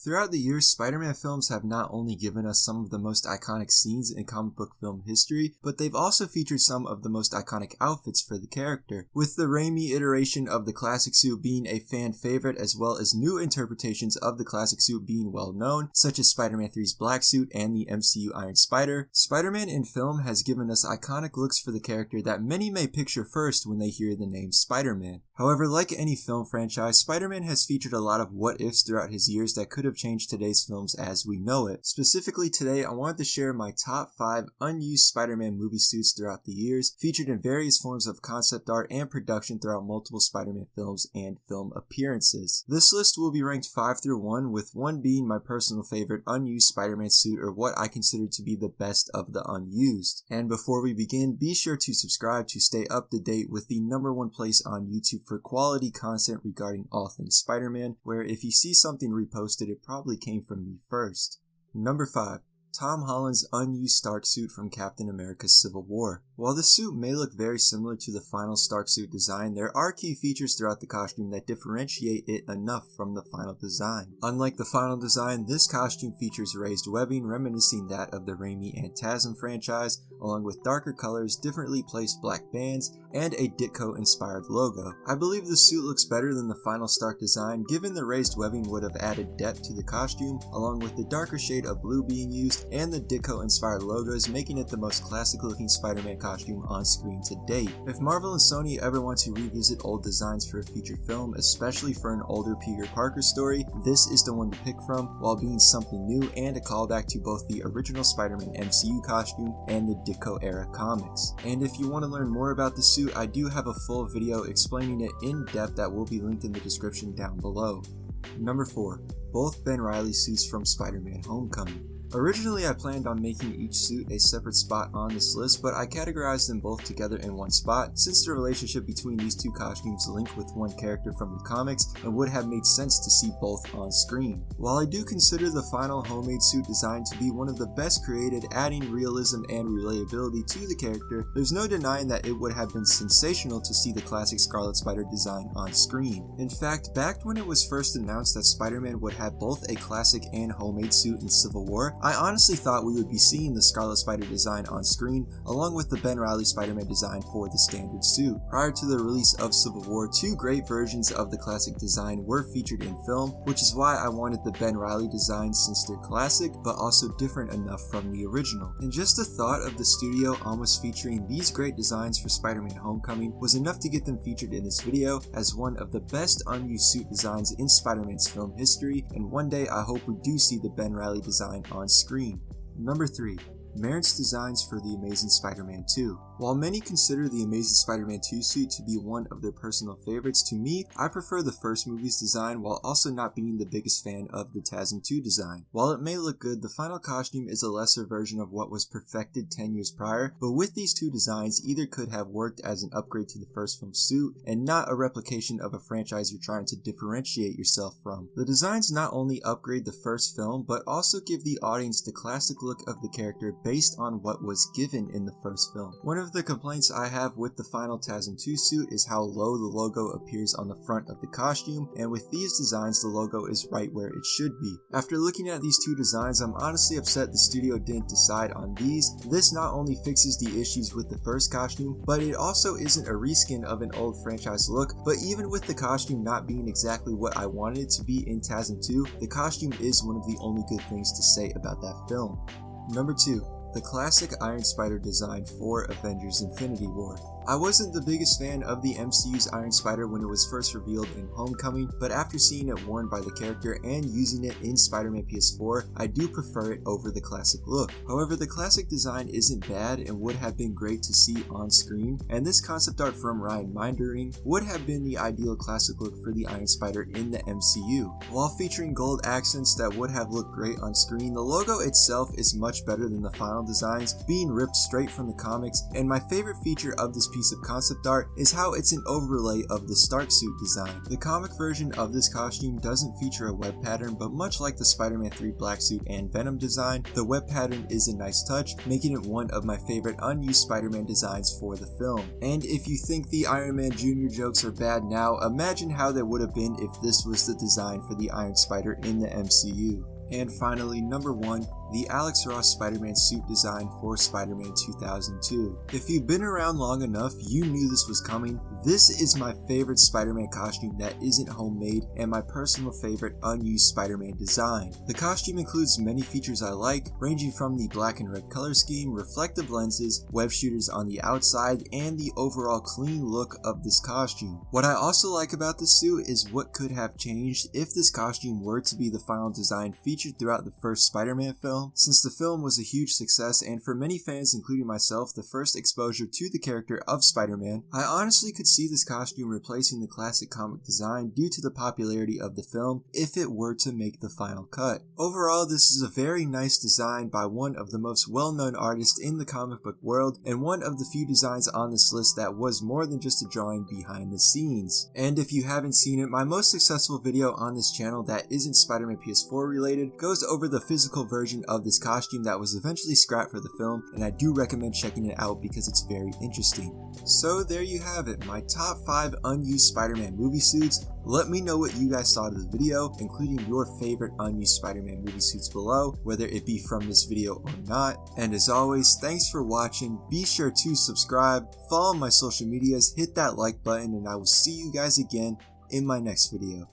Throughout the years, Spider-Man films have not only given us some of the most iconic scenes in comic book film history, but they've also featured some of the most iconic outfits for the character, with the Raimi iteration of the classic suit being a fan favorite as well as new interpretations of the classic suit being well known, such as Spider-Man 3's black suit and the MCU Iron Spider. Spider-Man in film has given us iconic looks for the character that many may picture first when they hear the name Spider-Man. However, like any film franchise, Spider-Man has featured a lot of what-ifs throughout his years that could have changed today's films as we know it. Specifically today, I wanted to share my top 5 unused Spider-Man movie suits throughout the years, featured in various forms of concept art and production throughout multiple Spider-Man films and film appearances. This list will be ranked 5 through 1, with 1 being my personal favorite unused Spider-Man suit, or what I consider to be the best of the unused. And before we begin, be sure to subscribe to stay up to date with the #1 place on YouTube for quality content regarding all things Spider-Man, where if you see something reposted, it probably came from me first. Number 5. Tom Holland's unused Stark suit from Captain America's Civil War. While the suit may look very similar to the final Stark suit design, there are key features throughout the costume that differentiate it enough from the final design. Unlike the final design, this costume features raised webbing reminiscing that of the Raimi and Tasm franchise, along with darker colors, differently placed black bands, and a Ditko-inspired logo. I believe the suit looks better than the final Stark design, given the raised webbing would have added depth to the costume, along with the darker shade of blue being used, and the Ditko-inspired logos, making it the most classic-looking Spider-Man costume on screen to date. If Marvel and Sony ever want to revisit old designs for a feature film, especially for an older Peter Parker story, this is the one to pick from, while being something new and a callback to both the original Spider-Man MCU costume and the Ditko-era comics. And if you want to learn more about the suit, I do have a full video explaining it in depth that will be linked in the description down below. Number 4. Both Ben Reilly suits from Spider-Man Homecoming. Originally, I planned on making each suit a separate spot on this list, but I categorized them both together in one spot, since the relationship between these two costumes link with one character from the comics and would have made sense to see both on screen. While I do consider the final homemade suit design to be one of the best created, adding realism and relatability to the character, there's no denying that it would have been sensational to see the classic Scarlet Spider design on screen. In fact, back when it was first announced that Spider-Man would have both a classic and homemade suit in Civil War, I honestly thought we would be seeing the Scarlet Spider design on screen, along with the Ben Reilly Spider-Man design for the standard suit. Prior to the release of Civil War, 2 great versions of the classic design were featured in film, which is why I wanted the Ben Reilly design since they're classic, but also different enough from the original. And just the thought of the studio almost featuring these great designs for Spider-Man Homecoming was enough to get them featured in this video as one of the best unused suit designs in Spider-Man's film history, and one day I hope we do see the Ben Reilly design on screen. Number 3. Merritt's designs for The Amazing Spider-Man 2. While many consider The Amazing Spider-Man 2 suit to be one of their personal favorites, to me, I prefer the first movie's design while also not being the biggest fan of the TASM 2 design. While it may look good, the final costume is a lesser version of what was perfected 10 years prior, but with these two designs, either could have worked as an upgrade to the first film's suit, and not a replication of a franchise you're trying to differentiate yourself from. The designs not only upgrade the first film, but also give the audience the classic look of the character based on what was given in the first film. One of the complaints I have with the final TASM 2 suit is how low the logo appears on the front of the costume, and with these designs the logo is right where it should be. After looking at these two designs, I'm honestly upset the studio didn't decide on these. This not only fixes the issues with the first costume, but it also isn't a reskin of an old franchise look, but even with the costume not being exactly what I wanted it to be in TASM 2, the costume is one of the only good things to say about that film. Number 2. The classic Iron Spider design for Avengers Infinity War. I wasn't the biggest fan of the MCU's Iron Spider when it was first revealed in Homecoming, but after seeing it worn by the character and using it in Spider-Man PS4, I do prefer it over the classic look. However, the classic design isn't bad and would have been great to see on screen, and this concept art from Ryan Mindering would have been the ideal classic look for the Iron Spider in the MCU. While featuring gold accents that would have looked great on screen, the logo itself is much better than the final designs, being ripped straight from the comics, and my favorite feature of this piece of concept art is how it's an overlay of the Stark suit design. The comic version of this costume doesn't feature a web pattern, but much like the Spider-Man 3 black suit and Venom design, the web pattern is a nice touch, making it one of my favorite unused Spider-Man designs for the film. And if you think the Iron Man Jr. jokes are bad now, imagine how they would have been if this was the design for the Iron Spider in the MCU. And finally, number 1, the Alex Ross Spider-Man suit design for Spider-Man 2002. If you've been around long enough, you knew this was coming. This is my favorite Spider-Man costume that isn't homemade and my personal favorite unused Spider-Man design. The costume includes many features I like, ranging from the black and red color scheme, reflective lenses, web shooters on the outside, and the overall clean look of this costume. What I also like about this suit is what could have changed if this costume were to be the final design featured throughout the first Spider-Man film. Since the film was a huge success and for many fans including myself the first exposure to the character of Spider-Man, I honestly could see this costume replacing the classic comic design due to the popularity of the film if it were to make the final cut. Overall, this is a very nice design by one of the most well-known artists in the comic book world and one of the few designs on this list that was more than just a drawing behind the scenes. And if you haven't seen it, my most successful video on this channel that isn't Spider-Man PS4 related goes over the physical version of this costume that was eventually scrapped for the film, and I do recommend checking it out because it's very interesting. So there you have it, my top 5 unused Spider-Man movie suits. Let me know what you guys thought of the video, including your favorite unused Spider-Man movie suits below, whether it be from this video or not. And as always, thanks for watching. Be sure to subscribe, follow my social medias, hit that like button, and I will see you guys again in my next video.